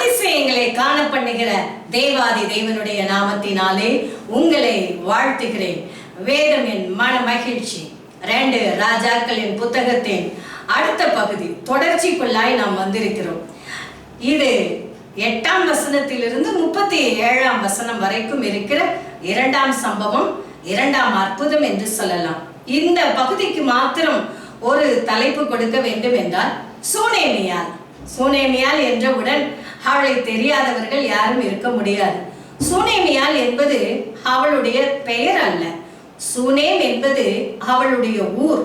அதிசயங்களை காண பண்ணுகிற தேவாதி தேவனுடைய நாமத்தினாலே உங்களை வாழ்த்துகிறேன். வேதம் என் மன மகிழ்ச்சி. 2 ராஜாக்களின் புத்தகத்தின் அடுத்த பகுதி தொடர்ச்சிக்குள்ளாய் நாம் வந்திருக்கிறோம். இது 8ஆம் வசனத்திலிருந்து 37ஆம் வசனம் வரைக்கும் இருக்கிற 2ஆம் சம்பவம், 2ஆம் அற்புதம் என்று சொல்லலாம். இந்த பகுதிக்கு மாத்திரம் ஒரு தலைப்பு கொடுக்க வேண்டும் என்றால் சூனேமியாள். சூனேமியாள் என்றவுடன் அவளை தெரியாதவர்கள் யாரும் இருக்க முடியாது. சூனேமியாள் என்பது அவளுடைய பெயர் அல்ல. சூனேம் என்பது அவளுடைய ஊர்.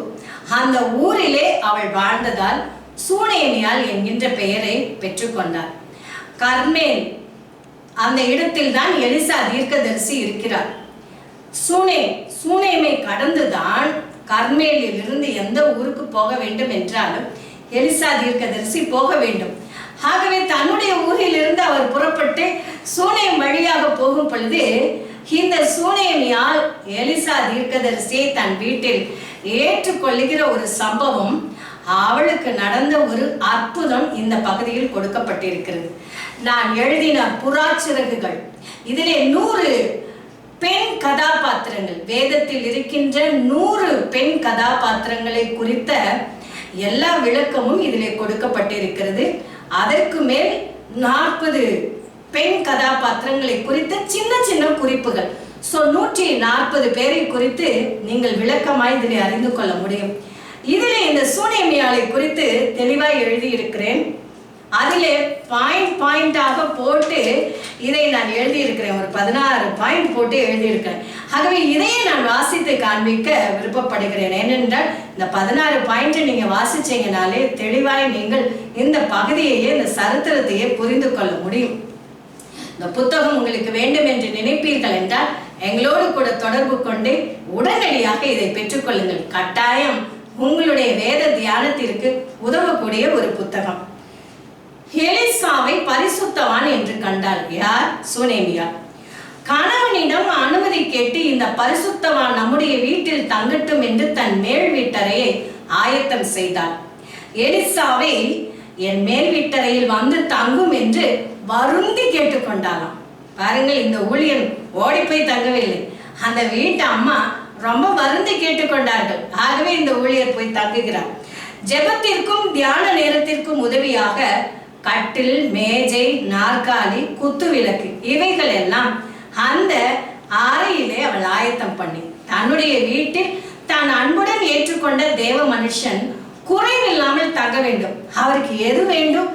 அந்த ஊரிலே அவள் வாழ்ந்ததால் சூனேமியாள் என்கின்ற பெயரை பெற்றுக்கொண்டார். கர்மேல் அந்த இடத்தில் தான் எலிசா தீர்க்கதரிசி இருக்கிறார். சூனேமை கடந்துதான் கர்மேலில் இருந்து எந்த ஊருக்கு போக வேண்டும் என்றாலும் எலிசா தீர்க்கதரிசி போக வேண்டும். ஆகவே தன்னுடைய ஊரிலிருந்து அவர் புறப்பட்டு சூனேம் வழியாக போகும் பொழுது இந்த சூனேமியால் எலிசா தீர்க்கதரிசியை தன் வீட்டில் ஏற்றுக்கொள்ளுகிற ஒரு சம்பவம், அவளுக்கு நடந்த ஒரு அற்புதம் இந்த பகுதியில் கொடுக்கப்பட்டிருக்கிறது. நான் எழுதின புறாச்சிறகுகள், இதிலே 100 பெண் கதாபாத்திரங்கள், வேதத்தில் இருக்கின்ற 100 பெண் கதாபாத்திரங்களை குறித்த எல்லா விளக்கமும் இதிலே கொடுக்கப்பட்டிருக்கிறது. அதற்கு மேல் 40 பெண் கதாபாத்திரங்களை குறித்த சின்ன சின்ன குறிப்புகள். 140 பேரை குறித்து நீங்கள் விளக்கமாய் இதிலே அறிந்து கொள்ள முடியும். இதிலே இந்த சூனேமியாளை குறித்து தெளிவாய் எழுதியிருக்கிறேன். அதிலே பாயிண்டாக போட்டு இதை நான் எழுதியிருக்கிறேன். ஒரு 16 பாயிண்ட் போட்டு எழுதியிருக்கிறேன். ஆகவே இதையே நான் வாசித்து காண்பிக்க விருப்பப்படுகிறேன். ஏனென்றால் இந்த 16 பாயிண்டை நீங்கள் வாசிச்சீங்கனாலே தெளிவாய் நீங்கள் இந்த பகுதியையே, இந்த சரித்திரத்தையே புரிந்து கொள்ள முடியும். இந்த புத்தகம் உங்களுக்கு வேண்டும் என்று நினைப்பீர்கள் என்றால் எங்களோடு கூட தொடர்பு கொண்டு உடனடியாக இதை பெற்றுக்கொள்ளுங்கள். கட்டாயம் உங்களுடைய வேத தியானத்திற்கு உதவக்கூடிய ஒரு புத்தகம். எலிசாவை பரிசுத்தவான் என்று கண்டாள். யார்? சூனேமியாள். கணவனிடம் அனுமதி கேட்டு இந்த பரிசுத்தவான் நம்முடைய வீட்டில் தங்கட்டும் என்று தன் மேல் வீட்டறையை ஆயத்தம் செய்தாள். எலிசாவை என் மேல் வீட்டறையில் வந்து தங்கும் என்று வருந்தி கேட்டுக்கொண்டாளாம். பாருங்கள், இந்த ஊழியன் ஓடி போய் தங்கவில்லை. அந்த வீட்டு அம்மா ரொம்ப வருந்தி கேட்டுக்கொண்டார்கள். ஆகவே இந்த ஊழியர் போய் தங்குகிறார். ஜெபத்திற்கும் தியான நேரத்திற்கும் உதவியாக கட்டில், மேஜை, நாற்காலி, குத்து விளக்கு இவைகள் எல்லாம் அந்த அறையிலே அவள் ஆயத்தம் பண்ணி தன்னுடைய வீட்டில் தான் அன்புடன் ஏற்றுக்கொண்ட தேவ மனுஷன் குறைவில்லாமல் தங்க வேண்டும். அவருக்கு எது வேண்டும்,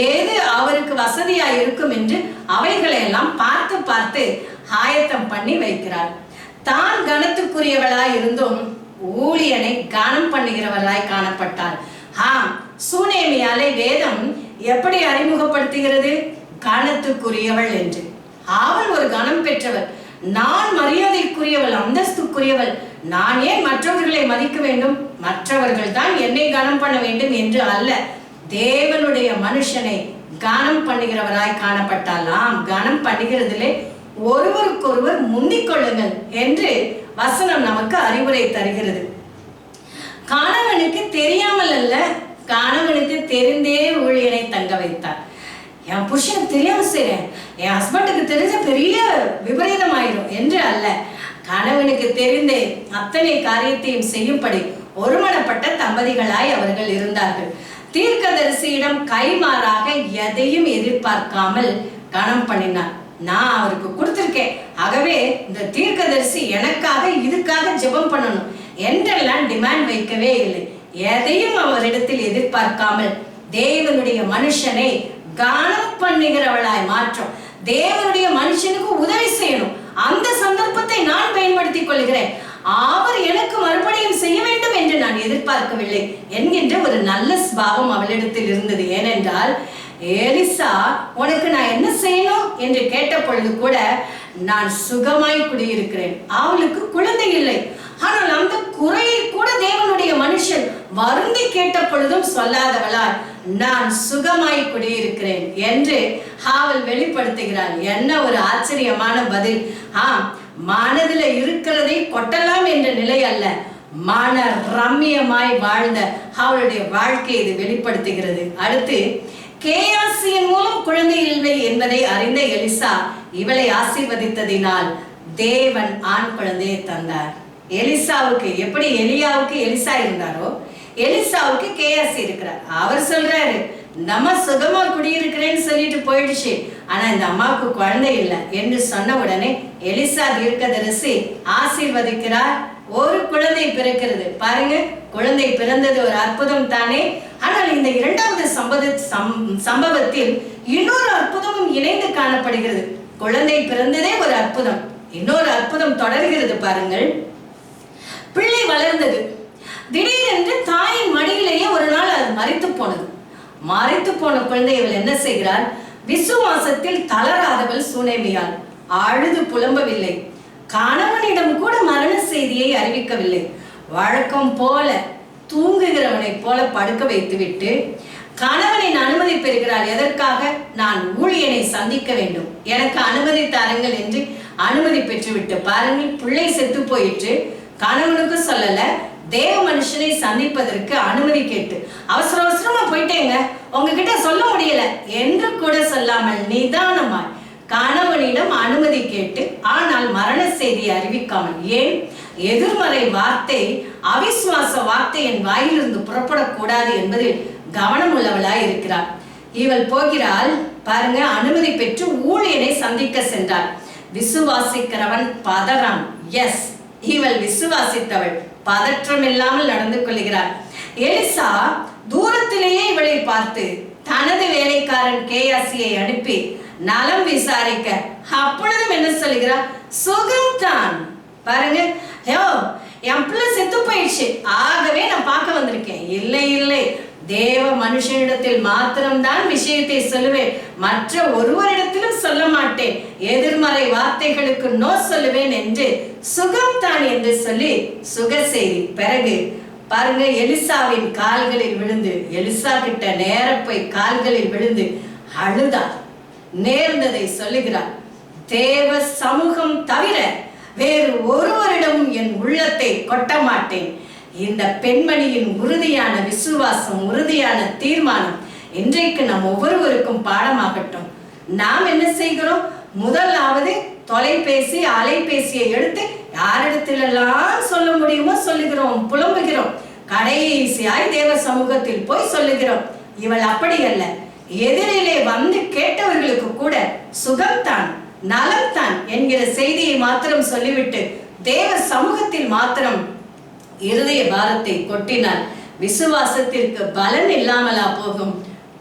ஏது அவருக்கு வசதியா இருக்கும் என்று அவைகளை எல்லாம் பார்த்து பார்த்து ஆயத்தம் பண்ணி வைக்கிறாள். தான் கனத்துக்குரியவளாய் இருந்தும் ஊழியனை கனம் பண்ணுகிறவளாய் காணப்பட்டாள். சூனேமியாளை வேதம் எப்படி அறிமுகப்படுத்துகிறது? கனத்துக்குரியவள் என்று. அவள் ஒரு கனம் பெற்றவள். நான் மரியாதைக்குரியவள், அந்தஸ்துக்குரியவள். நான் ஏன் மற்றவர்களை மதிக்க வேண்டும்? மற்றவர்கள் தான் என்னை கனம் பண்ண வேண்டும் என்று அல்ல, தேவனுடைய மனுஷனை கனம் பண்ணுகிறவராய் காணப்பட்டாலாம். கனம் பண்ணுகிறதிலே ஒருவருக்கொருவர் முந்திக் கொள்ளுங்கள் என்று வசனம் நமக்கு அறிவுரை தருகிறது. கணவனுக்கு தெரியாமல் அல்ல, கணவனுக்கு தெரிந்தே ஊழியனை தங்க வைத்தார். என் புருஷனுக்கு தெரியாம செய்றேன், என் ஹஸ்பண்டுக்கு தெரிஞ்ச பெரிய விபரீதம் ஆயிரும் என்று அல்ல, கணவனுக்கு தெரிந்தே அத்தனை காரியத்தையும் செய்யும்படி ஒருமனப்பட்ட தம்பதிகளாய் அவர்கள் இருந்தார்கள். தீர்க்கதரிசியிடம் கைமாறாக எதையும் எதிர்பார்க்காமல் கனம் பண்ணினார். நான் அவருக்கு கொடுத்திருக்கேன், ஆகவே இந்த தீர்க்கதரிசி எனக்காக இதுக்காக ஜெபம் பண்ணணும் என்றெல்லாம் டிமாண்ட் வைக்கவே இல்லை. எதையும் அவரிடத்தில் எதிர்பார்க்காமல் தேவனுடைய மனுஷனை கனம் பண்ணுகிறவளாய் மாற்றம். தேவனுடைய மனுஷனுக்கு உதவி செய்யணும். அந்த சந்தர்ப்பத்தை நான் பயன்படுத்திக் கொள்கிறேன். அவர் எனக்கு மறுபடியும் செய்ய வேண்டும் என்று நான் எதிர்பார்க்கவில்லை என்கின்ற ஒரு நல்ல ஸ்பாவம் அவளிடத்தில் இருந்தது. ஏனென்றால் எலிசா உனக்கு நான் என்ன செய்யணும் என்று கேட்ட பொழுது கூட நான் சுகமாய் குடியிருக்கிறேன். அவளுக்கு குழந்தை இல்லை. ஆனால் அந்த குறையை கூட தேவனுடைய மனுஷன் வருந்தி கேட்ட பொழுதும் சொல்லாதவளால் நான் சுகமாய் குடியிருக்கிறேன் என்று அவள் வெளிப்படுத்துகிறாள். என்ன ஒரு ஆச்சரியமான பதில்! மனதில் இருக்கிறதை கொட்டலாம் என்ற நிலை அல்ல, மன ரம்மியமாய் வாழ்ந்த அவளுடைய வாழ்க்கை இது வெளிப்படுத்துகிறது. அடுத்து கேயாசியின் மூலம் குழந்தை இல்லை என்பதை அறிந்த எலிசா இவளை ஆசீர்வதித்ததினால் தேவன் ஆண் குழந்தையை தந்தார். எலிசாவுக்கு எப்படி எலியாவுக்கு எலிசா இருந்தாரோ எலிசாவுக்கு கேயாசி இருக்கிறார். அவர் சொல்றாரு, நம்ம சுகமா குடியிருக்கிறேன்னு சொல்லிட்டு போயிடுச்சு, ஆனா இந்த அம்மாவுக்கு குழந்தை இல்லை என்று சொன்ன உடனே எலிசா தீர்க்கதரிசி ஆசீர்வதிக்கிறார். ஒரு குழந்தை பிறக்கிறது. பாருங்க, குழந்தை பிறந்தது ஒரு அற்புதம் தானே. ஆனால் இந்த இரண்டாவது சம்பவத்தில் இன்னொரு அற்புதமும் இணைந்து காணப்படுகிறது. குழந்தை பிறந்ததே ஒரு அற்புதம், இன்னொரு அற்புதம் தொடர்கிறது. பாருங்கள், பிள்ளை வளர்ந்தது. திடீரென்று தாயின் மடியிலேயே ஒரு நாள் அது மரித்து போனது. மரித்து போன குழந்தை இவள் என்ன செய்கிறாள்? விசுவாசத்தில் தளராதவள் சூனேமியாள். அழுது புலம்பவில்லை, கணவனிடம் கூட மரண செய்தியை அறிவிக்கவில்லை. வழக்கம் போல தூங்குகிறவனை போல படுக்க வைத்துவிட்டு கணவனின் அனுமதி பெறுகிறாள். எதற்காக? நான் ஊழியனை சந்திக்க வேண்டும், எனக்கு அனுமதி தாருங்கள் என்று அனுமதி பெற்றுவிட்டு. பாருங்கள், பிள்ளை செத்து போயிட்டு கணவனுக்கு சொல்லல, தேவ மனுஷனை சந்திப்பதற்கு அனுமதி கேட்டு அவசர அவசரமா போயிட்டேங்க, உங்ககிட்ட சொல்ல முடியல என்று கூட சொல்லாமல் நிதானமாய் கணவனிடம் அனுமதி கேட்டு, ஆனால் மரண செய்தியை அறிவிக்காமல். ஏன்? எதிர்மறை வார்த்தை, அவிசுவாச வார்த்தை என் வாயிலிருந்து புறப்படக்கூடாது என்பதில் கவனம் உள்ளவளாய் இருக்கிறாள். இவள் போகிறாள். பாருங்க, அனுமதி பெற்று ஊழியனை சந்திக்க சென்றாள். விசுவாசிக்கிறவன் பதறான். எஸ், இவள் விசுவாசித்தவள் பதற்றம் இல்லாமல் நடந்து கொள்கிறாள். எலிசா தூரத்திலேயே இவளை பார்த்து தனது வேலைக்காரன் கேயாசியை அனுப்பி நலம் விசாரிக்க, அப்பொழுதும் என்ன சொல்கிறார்? சுகம்தான். பாருங்க, என் பிள்ளை செத்து போயிடுச்சு, ஆகவே நான் பார்க்க வந்திருக்கேன். இல்லை இல்லை, தேவ மனுஷனிடத்தில் மாத்திரம்தான் விஷயத்தை சொல்லுவேன், மற்ற ஒருவரிடத்திலும் சொல்ல மாட்டேன், எதிர்மறை வார்த்தைகளுக்கு நோ சொல்லுவேன் என்று சுகம்தான் என்று சொல்லி சுக செய்தி. பிறகு பாருங்க, எலிசாவின் கால்களில் விழுந்து, எலிசா கிட்ட நேர போய் கால்களில் விழுந்து அழுதார். நேர்ந்ததை சொல்லுகிறார். தேவ சமூகம் தவிர வேறு ஒருவரிடமும் என் உள்ளத்தை கொட்ட மாட்டேன். இந்த பெண்மணியின் உறுதியான விசுவாசம், உறுதியான தீர்மானம் இன்றைக்கு நம் ஒவ்வொருவருக்கும் பாடமாகட்டும். நாம் என்ன செய்கிறோம்? முதலாவது தொலைபேசி, அலைபேசியை எடுத்து யாரிடத்திலெல்லாம் சொல்ல முடியுமோ சொல்லுகிறோம், புலம்புகிறோம். கடைசியாய் தேவ சமூகத்தில் போய் சொல்லுகிறோம். இவள் அப்படி அல்ல. எதிரிலே வந்து கேட்டவர்களுக்கு கூட சுகம்தான், நலம்தான் என்கிற செய்தியை மாத்திரம் சொல்லிவிட்டு தேவ சமூகத்தில் மாத்திரம் இருதய பாரத்தை கொட்டினார். விசுவாசத்திற்கு பலன் இல்லாமலா போகும்?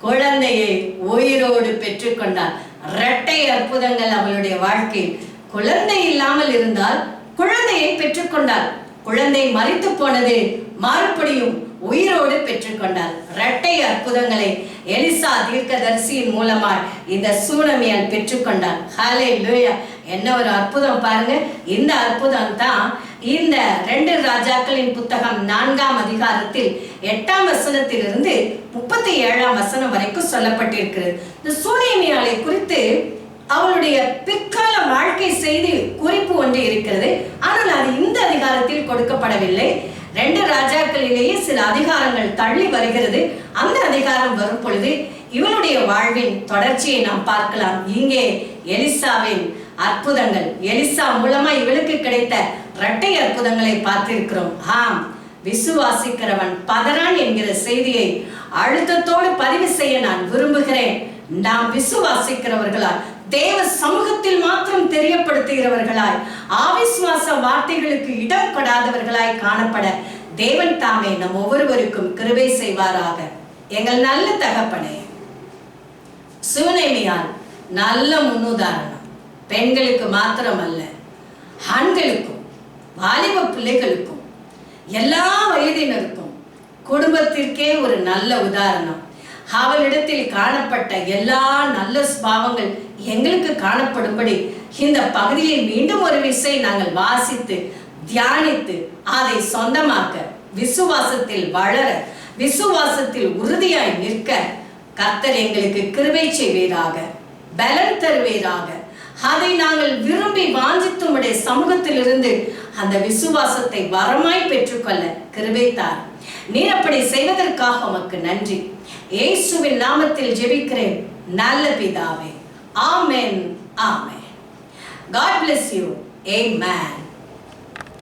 குழந்தையை உயிரோடு பெற்றுக்கொண்டார். இரட்டை அற்புதங்கள் அவளுடைய வாழ்க்கையில். குழந்தை இல்லாமல் இருந்தால் குழந்தையை பெற்றுக்கொண்டார். குழந்தை மரித்து போனது, மறுபடியும் உயிரோடு பெற்றுக்கொண்டார். இரட்டை அற்புதங்களை எலிசா தீர்க்கதரிசியின் மூலமாய் இந்த சூனமியால் பெற்றுக்கொண்டார். ஹல்லேலூயா! என்ன ஒரு அற்புதம் பாருங்க. இந்த அற்புதம் தான் இந்த 2 ராஜாக்களின் புத்தகம் 4ஆம் அதிகாரத்தில் 8ஆம் வசனத்திலிருந்து 37ஆம் வசனம் வரைக்கும் சொல்லப்பட்டிருக்கிறது. இந்த சூனேமியாளை குறித்து அவளுடைய பிற்கால வாழ்க்கை செய்தி குறிப்பு ஒன்று இருக்கிறது. ஆனால் அது இந்த அதிகாரத்தில் கொடுக்கப்படவில்லை. 2 ராஜாக்களிலேயே சில அதிகாரங்கள் தள்ளி வருகிறது. அந்த அதிகாரம் வரும் பொழுது இவளுடைய வாழ்வின் தொடர்ச்சியை நாம் பார்க்கலாம். இங்கே எலிசாவின் அற்புதங்கள், எலிசா மூலமா இவளுக்கு கிடைத்த இரட்டை அற்புதங்களை பார்த்திருக்கிறோம். ஆம், விசுவாசிக்கிறவன் பதறான் என்கிற செய்தியை அழுத்தத்தோடு பதிவு செய்ய நான் விரும்புகிறேன். நாம் விசுவாசிக்கிறவர்களாய், தேவ சமூகத்தில் மாத்திரம் தெரியப்படுத்துகிறவர்களாய், அவிசுவாச வார்த்தைகளுக்கு இடம் கொடாதவர்களாய் காணப்பட தேவன் தாமே நம் ஒவ்வொருவருக்கும் கிருபை செய்வாராக. எங்கள் நல்ல தகப்பனே, சூனேமியால் நல்ல முன்னுதாரணம். பெண்களுக்கு மாத்திரம் அல்ல, ஆண்களுக்கும் வாலிப பிள்ளைகளுக்கும் எல்லா வயதினருக்கும் குடும்பத்திற்கே ஒரு நல்ல உதாரணம். அவளிடத்தில் காணப்பட்ட எல்லா நல்ல சுபாவங்கள் எங்களுக்கு காணப்படும்படி இந்த பகுதியில் மீண்டும் ஒரு விசை நாங்கள் வாசித்து தியானித்து அதை சொந்தமாக்க, விசுவாசத்தில் வளர, விசுவாசத்தில் உறுதியாய் நிற்க கர்த்தர் எங்களுக்கு கிருபை செய்வீராக, பலன் தருவீராக. அதை நாங்கள் விரும்பி வாஞ்சித்து உம்முடைய சமூகத்திலிருந்து அந்த விசுவாசத்தை வரமாய் பெற்றுக்கொள்ள கிருபை தார். நீர் அப்படி செய்வதற்காக உமக்கு நன்றி. இயேசுவின் நாமத்தில் ஜெபிக்கிறேன் நல்ல பிதாவே. ஆமென், ஆமென். God bless you. Amen.